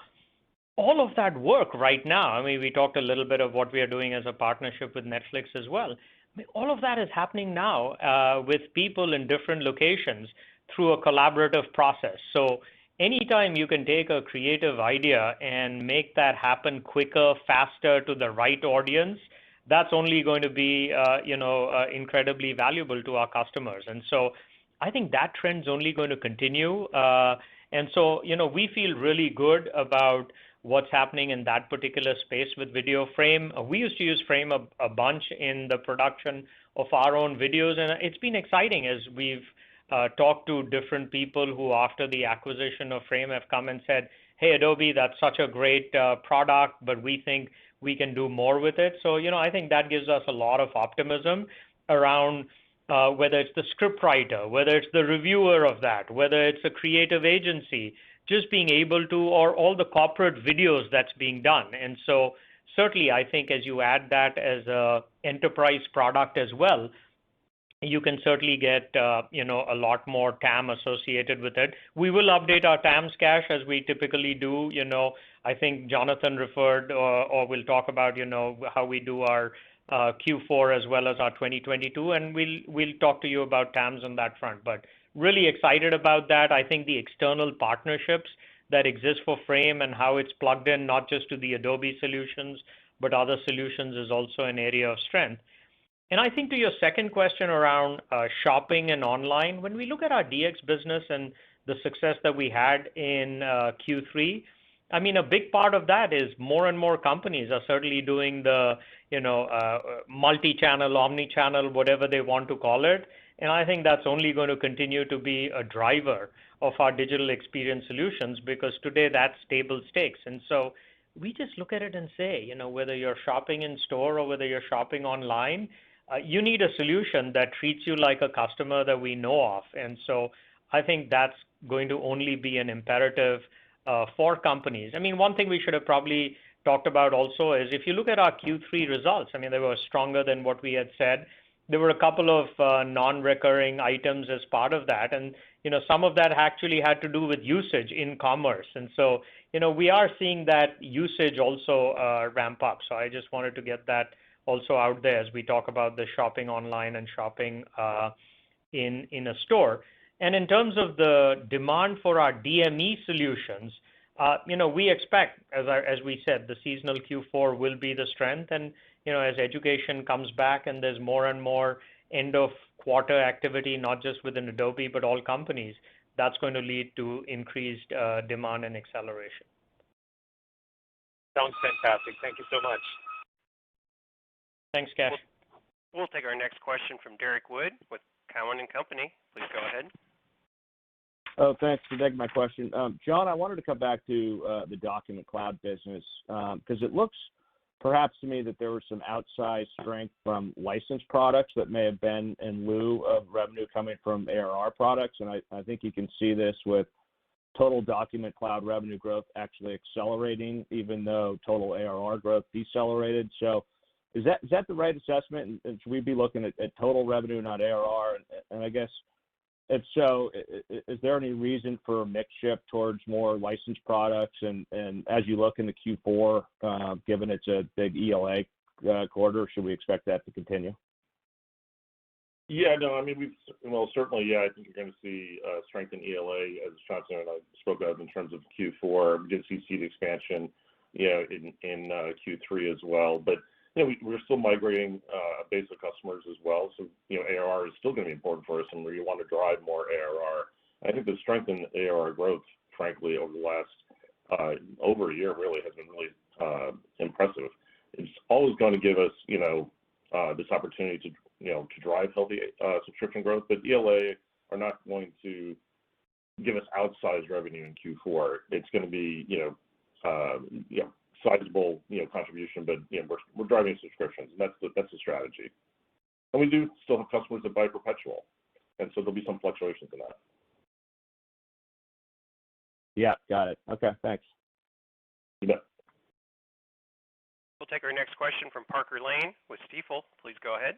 All of that work right now, I mean, we talked a little bit of what we are doing as a partnership with Netflix as well. I mean, all of that is happening now with people in different locations through a collaborative process. So anytime you can take a creative idea and make that happen quicker, faster to the right audience, that's only going to be, incredibly valuable to our customers. And so I think that trend's only going to continue. And so, we feel really good about what's happening in that particular space with video. Frame. We used to use Frame a bunch in the production of our own videos, and it's been exciting as we've talked to different people who, after the acquisition of Frame, have come and said, hey, Adobe, that's such a great product, but we think we can do more with it. So, I think that gives us a lot of optimism around whether it's the scriptwriter, whether it's the reviewer of that, whether it's a creative agency, just being able to, or all the corporate videos that's being done. And so certainly I think as you add that as a enterprise product as well, you can certainly get, a lot more TAM associated with it. We will update our TAMs, Kash, as we typically do. I think Jonathan referred or we'll talk about, how we do our Q4 as well as our 2022, and we'll talk to you about TAMs on that front. But really excited about that. I think the external partnerships that exist for Frame and how it's plugged in not just to the Adobe solutions, but other solutions is also an area of strength. And I think to your second question around shopping and online, when we look at our DX business and the success that we had in Q3, I mean, a big part of that is more and more companies are certainly doing the, multi-channel, omni-channel, whatever they want to call it. And I think that's only going to continue to be a driver of our digital experience solutions because today that's table stakes. And so we just look at it and say, whether you're shopping in store or whether you're shopping online, you need a solution that treats you like a customer that we know of. And so I think that's going to only be an imperative for companies. I mean, one thing we should have probably talked about also is if you look at our Q3 results, I mean, they were stronger than what we had said. There were a couple of non-recurring items as part of that. And, some of that actually had to do with usage in commerce. And so, we are seeing that usage also ramp up. So I just wanted to get that also out there as we talk about the shopping online and shopping in a store. And in terms of the demand for our DME solutions, we expect, as we said, the seasonal Q4 will be the strength. And, as education comes back and there's more and more end of quarter activity, not just within Adobe, but all companies, that's going to lead to increased demand and acceleration. Sounds fantastic. Thank you so much. Thanks, Kash. We'll take our next question from Derek Wood with Cowen and Company. Please go ahead. Oh, thanks for taking my question. John, I wanted to come back to the Document Cloud business because it looks perhaps to me that there was some outsized strength from licensed products that may have been in lieu of revenue coming from ARR products. And I think you can see this with total Document Cloud revenue growth actually accelerating, even though total ARR growth decelerated. So is that the right assessment? And should we be looking at total revenue, not ARR? And I guess, if so, is there any reason for a mix shift towards more licensed products? And as you look into Q4, given it's a big ELA quarter? Should we expect that to continue? Yeah, no, I mean, certainly, yeah, I think you're going to see strength in ELA, as Shantanu and I spoke of in terms of Q4. We did see seat expansion, in Q3 as well. But, we're still migrating a base of customers as well. So, ARR is still going to be important for us, and we want to drive more ARR. I think the strength in ARR growth, frankly, over the last over a year really has been really impressive. It's always going to give us, this opportunity to drive healthy subscription growth, but ELA are not going to give us outsized revenue in Q4. It's going to be, sizable, contribution, but we're driving subscriptions, and that's the strategy. And we do still have customers that buy perpetual, and so there'll be some fluctuations in that. Yeah, got it. Okay, thanks. You bet. We'll take our next question from Parker Lane with Stifel. Please go ahead.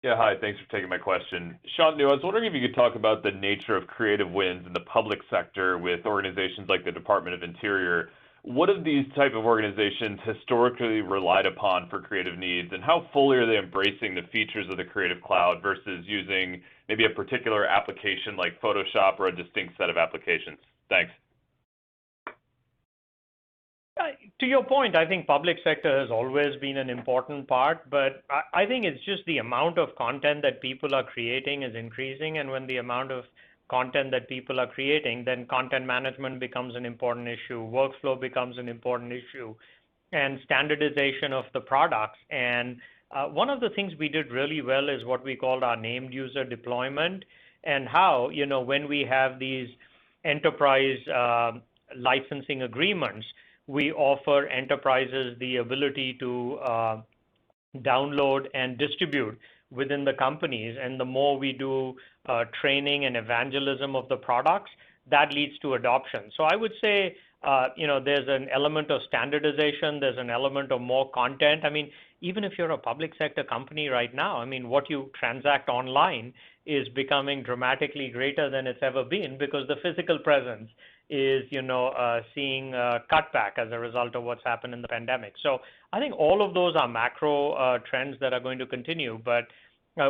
Yeah, hi. Thanks for taking my question. Shantanu, I was wondering if you could talk about the nature of creative wins in the public sector with organizations like the Department of Interior. What have these type of organizations historically relied upon for creative needs, and how fully are they embracing the features of the Creative Cloud versus using maybe a particular application like Photoshop or a distinct set of applications? Thanks. To your point, I think public sector has always been an important part, but I think it's just the amount of content that people are creating is increasing, and when the amount of content that people are creating, then content management becomes an important issue, workflow becomes an important issue, and standardization of the products. And one of the things we did really well is what we called our named user deployment, and how, when we have these enterprise licensing agreements, we offer enterprises the ability to download and distribute within the companies. And the more we do training and evangelism of the products, that leads to adoption. So I would say, there's an element of standardization, there's an element of more content. I mean, even if you're a public sector company right now, I mean, what you transact online is becoming dramatically greater than it's ever been because the physical presence is, seeing cutback as a result of what's happened in the pandemic. So I think all of those are macro trends that are going to continue. But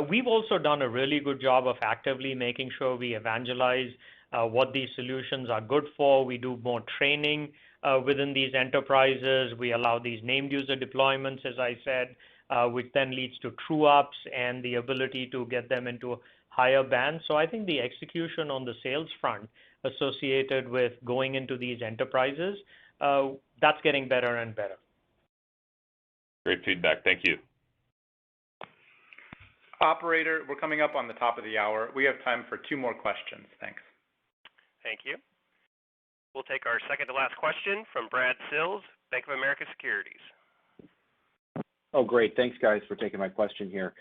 we've also done a really good job of actively making sure we evangelize what these solutions are good for. We do more training within these enterprises. We allow these named user deployments, as I said, which then leads to true ups and the ability to get them into higher bands. So I think the execution on the sales front associated with going into these enterprises, that's getting better and better. Great feedback. Thank you. Operator, we're coming up on the top of the hour. We have time for 2 more questions. Thanks. Thank you. We'll take our second to last question from Brad Sills, Bank of America Securities. Oh, great. Thanks, guys, for taking my question here.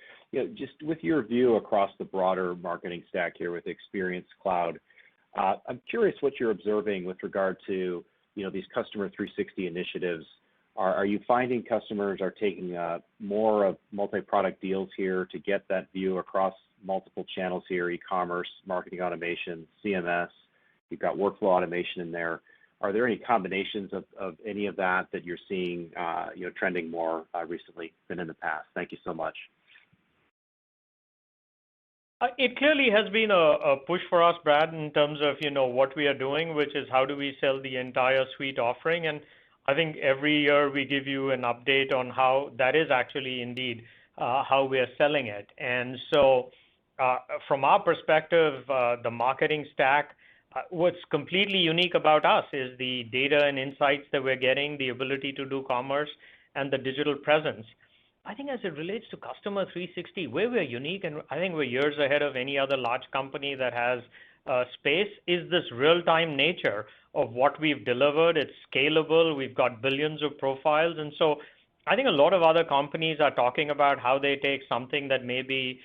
Just with your view across the broader marketing stack here with Experience Cloud, I'm curious what you're observing with regard to, these customer 360 initiatives. Are you finding customers are taking more of multi-product deals here to get that view across multiple channels here, e-commerce, marketing automation, CMS, you've got workflow automation in there. Are there any combinations of any of that you're seeing, trending more recently than in the past? Thank you so much. It clearly has been a push for us, Brad, in terms of, what we are doing, which is how do we sell the entire suite offering. And I think every year we give you an update on how that is actually indeed how we are selling it. And so from our perspective, the marketing stack, what's completely unique about us is the data and insights that we're getting, the ability to do commerce, and the digital presence. I think as it relates to Customer 360, where we're unique, and I think we're years ahead of any other large company that has space, is this real-time nature of what we've delivered. It's scalable. We've got billions of profiles. And so I think a lot of other companies are talking about how they take something that may be,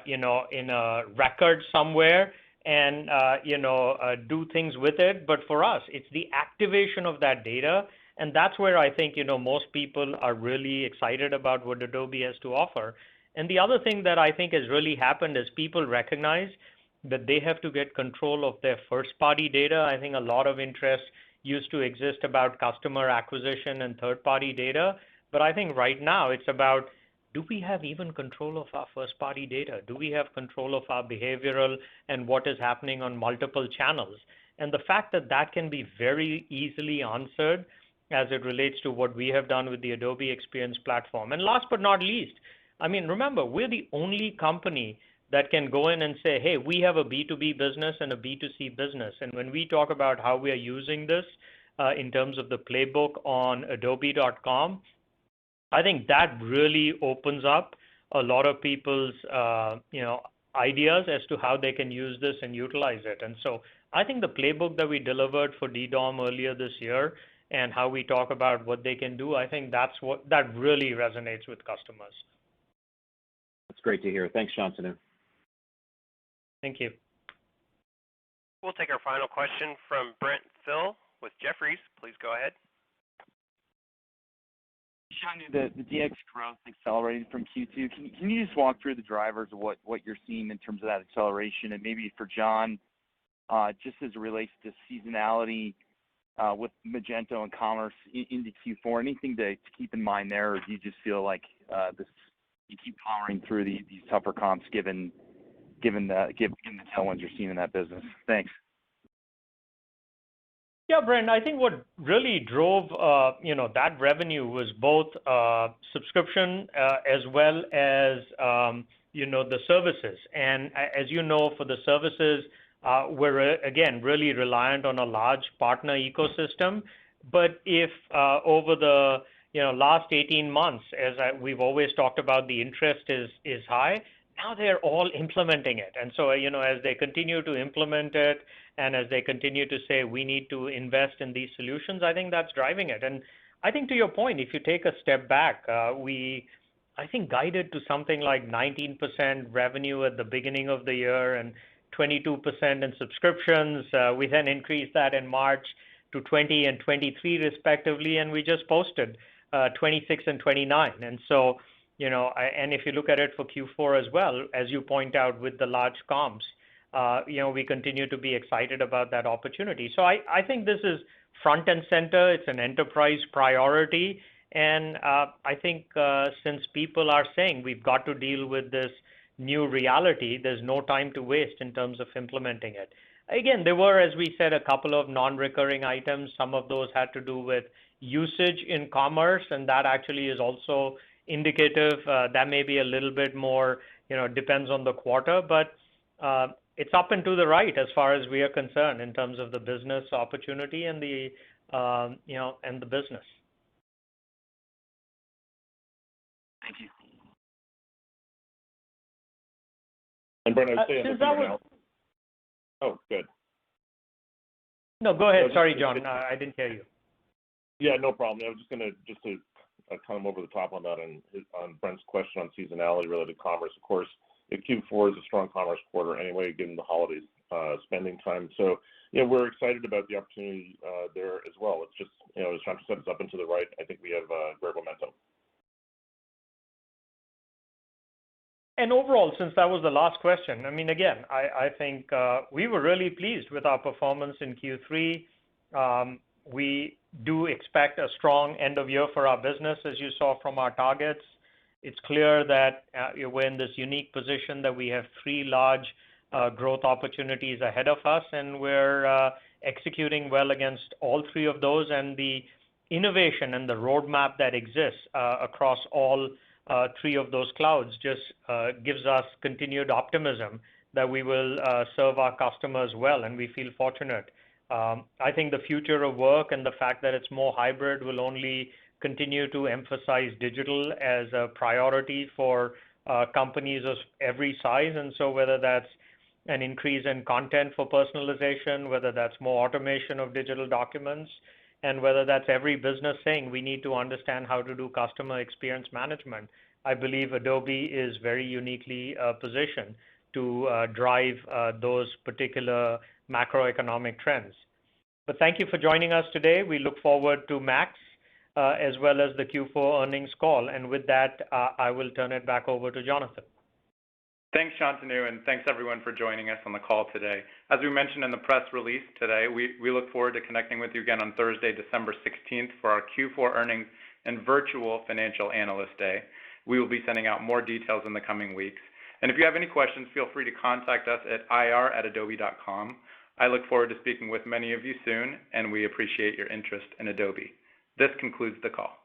in a record somewhere and, do things with it. But for us, it's the activation of that data. And that's where I think, most people are really excited about what Adobe has to offer. And the other thing that I think has really happened is people recognize that they have to get control of their first-party data. I think a lot of interest used to exist about customer acquisition and third-party data. But I think right now it's about, do we have even control of our first-party data? Do we have control of our behavioral and what is happening on multiple channels? And the fact that that can be very easily answered as it relates to what we have done with the Adobe Experience Platform. And last but not least, I mean, remember, we're the only company that can go in and say, hey, we have a B2B business and a B2C business. And when we talk about how we are using this in terms of the playbook on adobe.com, I think that really opens up a lot of people's ideas as to how they can use this and utilize it. And so I think the playbook that we delivered for DDOM earlier this year and how we talk about what they can do, I think that really resonates with customers. That's great to hear. Thanks, Shantanu. Thank you. We'll take our final question from Brent Thill with Jefferies. Please go ahead. Shantanu, the DX growth accelerated from Q2. Can you just walk through the drivers of what you're seeing in terms of that acceleration? And maybe for John, just as it relates to seasonality with Magento and Commerce into Q4, anything to keep in mind there, or do you just feel like you keep powering through these tougher comps given the tailwinds you're seeing in that business? Thanks. Yeah, Brent, I think what really drove that revenue was both subscription as well as the services. And as you know, for the services, we're again really reliant on a large partner ecosystem. But if over the last 18 months, as we've always talked about, the interest is high. Now they're all implementing it. And so, as they continue to implement it and as they continue to say, we need to invest in these solutions, I think that's driving it. And I think to your point, if you take a step back, we, I think, guided to something like 19% revenue at the beginning of the year and 22% in subscriptions. We then increased that in March to 20 and 23 respectively, and we just posted 26 and 29. And so, and if you look at it for Q4 as well, as you point out with the large comps, we continue to be excited about that opportunity. So I think this is front and center. It's an enterprise priority. And I think since people are saying we've got to deal with this new reality, there's no time to waste in terms of implementing it. Again, there were, as we said, a couple of non-recurring items. Some of those had to do with usage in commerce, and that actually is also indicative. That may be a little bit more, depends on the quarter, but it's up and to the right as far as we are concerned in terms of the business opportunity and the, and the business. Thank you. And Brent, I'd say oh, good. No, go ahead. Sorry, John. I didn't hear you. Yeah, no problem. I was just to come over the top on that and on Brent's question on seasonality related to commerce. Of course, Q4 is a strong commerce quarter anyway, given the holidays spending time. So, we're excited about the opportunity there as well. It's just, as Shantanu said, it's up and to the right. I think we have great momentum. And overall, since that was the last question, I mean, again, I think we were really pleased with our performance in Q3. We do expect a strong end of year for our business, as you saw from our targets. It's clear that we're in this unique position that we have 3 large growth opportunities ahead of us, and we're executing well against all 3 of those. And the innovation and the roadmap that exists across all 3 of those clouds just gives us continued optimism that we will serve our customers well, and we feel fortunate. I think the future of work and the fact that it's more hybrid will only continue to emphasize digital as a priority for companies of every size. And so whether that's an increase in content for personalization, whether that's more automation of digital documents, and whether that's every business saying we need to understand how to do customer experience management, I believe Adobe is very uniquely positioned to drive those particular macroeconomic trends. But thank you for joining us today. We look forward to Max as well as the Q4 earnings call. And with that, I will turn it back over to Jonathan. Thanks, Shantanu, and thanks everyone for joining us on the call today. As we mentioned in the press release today, we look forward to connecting with you again on Thursday, December 16th for our Q4 earnings and virtual Financial Analyst Day. We will be sending out more details in the coming weeks. And if you have any questions, feel free to contact us at ir@adobe.com. I look forward to speaking with many of you soon, and we appreciate your interest in Adobe. This concludes the call.